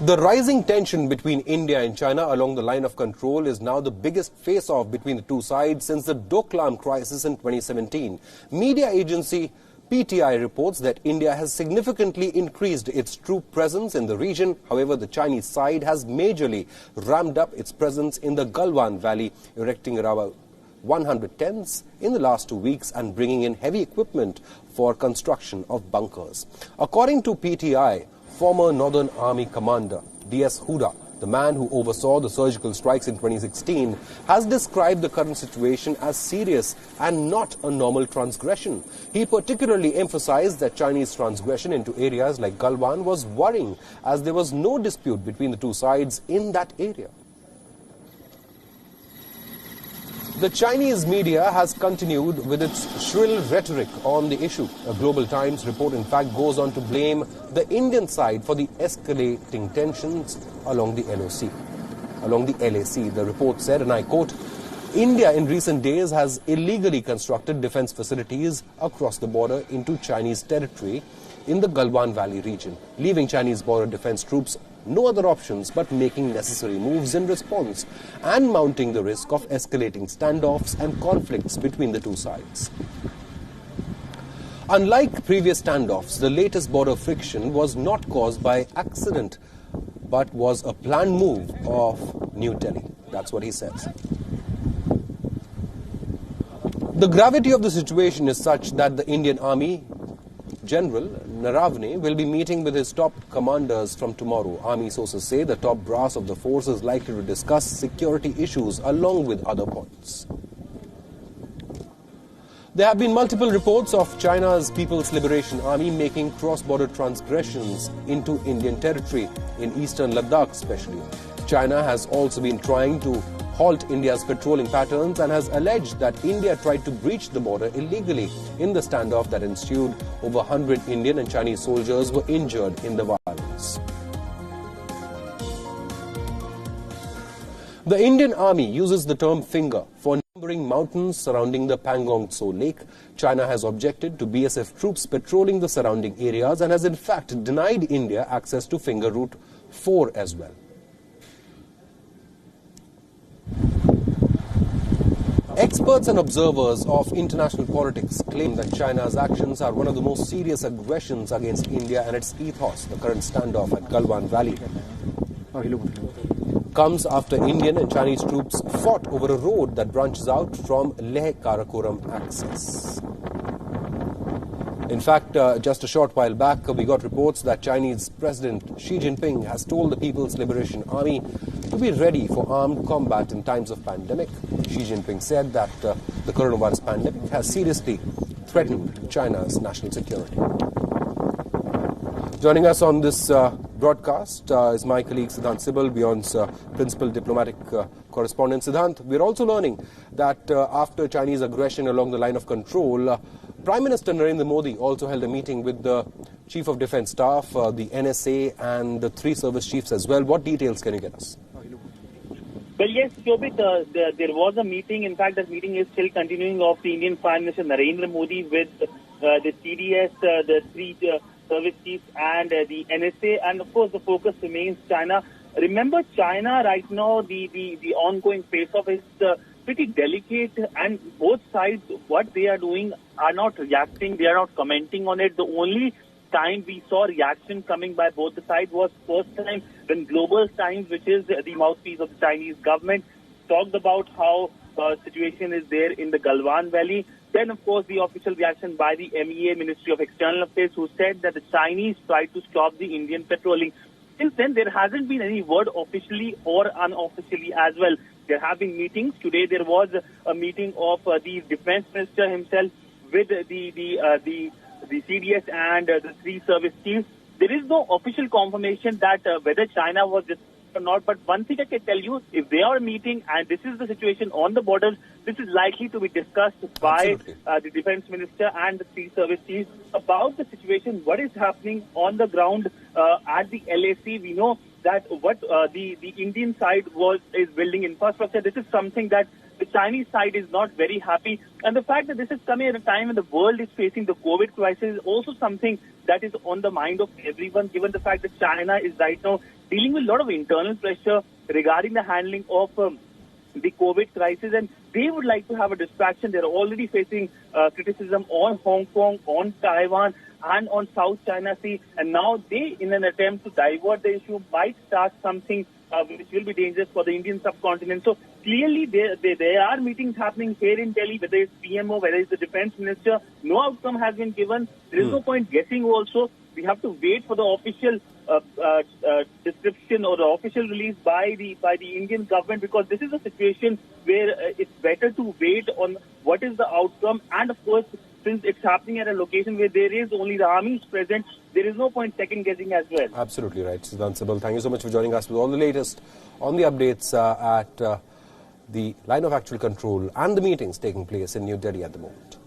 The rising tension between India and China along the line of control is now the biggest face-off between the two sides since the Doklam crisis in 2017. Media agency PTI reports that India has significantly increased its troop presence in the region. However, the Chinese side has majorly ramped up its presence in the Galwan Valley, erecting around 100 tents in the last 2 weeks and bringing in heavy equipment for construction of bunkers. According to PTI, former Northern Army Commander D.S. Huda, the man who oversaw the surgical strikes in 2016, has described the current situation as serious and not a normal transgression. He particularly emphasized that Chinese transgression into areas like Galwan was worrying, as there was no dispute between the two sides in that area. The Chinese media has continued with its shrill rhetoric on the issue. A Global Times report, in fact, goes on to blame the Indian side for the escalating tensions along the LAC. The report said, and I quote, India in recent days has illegally constructed defense facilities across the border into Chinese territory in the Galwan Valley region, leaving Chinese border defense troops no other options but making necessary moves in response and mounting the risk of escalating standoffs and conflicts between the two sides. Unlike previous standoffs, the latest border friction was not caused by accident but was a planned move of New Delhi. That's what he says. The gravity of the situation is such that the Indian Army General Naravane will be meeting with his top commanders from tomorrow. Army sources say the top brass of the force is likely to discuss security issues along with other points. There have been multiple reports of China's People's Liberation Army making cross-border transgressions into Indian territory, in eastern Ladakh especially. China has also been trying to halt India's patrolling patterns and has alleged that India tried to breach the border illegally. In the standoff that ensued, over 100 Indian and Chinese soldiers were injured in the violence. The Indian Army uses the term finger for numbering mountains surrounding the Pangong Tso Lake. China has objected to BSF troops patrolling the surrounding areas and has in fact denied India access to Finger Route 4 as well. Experts and observers of international politics claim that China's actions are one of the most serious aggressions against India and its ethos. The current standoff at Galwan Valley comes after Indian and Chinese troops fought over a road that branches out from Leh-Karakoram axis. In fact, just a short while back, we got reports that Chinese President Xi Jinping has told the People's Liberation Army to be ready for armed combat in times of pandemic. Xi Jinping said that the coronavirus pandemic has seriously threatened China's national security. Joining us on this broadcast is my colleague Siddhant Sibal, Beyond's principal diplomatic correspondent. Siddhant, we're also learning that after Chinese aggression along the line of control, Prime Minister Narendra Modi also held a meeting with the Chief of Defence Staff, the NSA and the 3 service chiefs as well. What details can you get us? Well, yes, Shobit, there was a meeting. In fact, that meeting is still continuing of the Indian Prime Minister Narendra Modi with the CDS, the 3 service chiefs and the NSA. And of course, the focus remains China. Remember, China right now, the ongoing face-off is pretty delicate, and both sides, what they are doing, are not reacting. They are not commenting on it. The only time we saw reaction coming by both the sides was first time when Global Times, which is the mouthpiece of the Chinese government, talked about how situation is there in the Galwan Valley. Then, of course, the official reaction by the MEA, Ministry of External Affairs, who said that the Chinese tried to stop the Indian patrolling. Since then, there hasn't been any word officially or unofficially as well. There have been meetings. Today, there was a meeting of the Defense Minister himself with the CDS and the 3 service chiefs. There is no official confirmation that whether China was discussed or not. But one thing I can tell you, if they are meeting and this is the situation on the borders, this is likely to be discussed by the Defense Minister and the 3 service chiefs about the situation, what is happening on the ground at the LAC. We know that what the Indian side is building infrastructure. This is something that the Chinese side is not very happy. And the fact that this is coming at a time when the world is facing the COVID crisis is also something that is on the mind of everyone, given the fact that China is right now dealing with a lot of internal pressure regarding the handling of the COVID crisis, and they would like to have a distraction. They're already facing criticism on Hong Kong, on Taiwan, and on South China Sea, and now they, in an attempt to divert the issue, might start something which will be dangerous for the Indian subcontinent. So clearly there are meetings happening here in Delhi, whether it's PMO, whether it's the defense minister. No outcome has been given. There is no point guessing also. We have to wait for the official description or the official release by the Indian government, because this is a situation where it's better to wait on what is the outcome. And of course, since it's happening at a location where there is only the armies present, there is no point second guessing as well. Absolutely right, Siddhant Sibal. Thank you so much for joining us with all the latest on the updates at the line of actual control and the meetings taking place in New Delhi at the moment.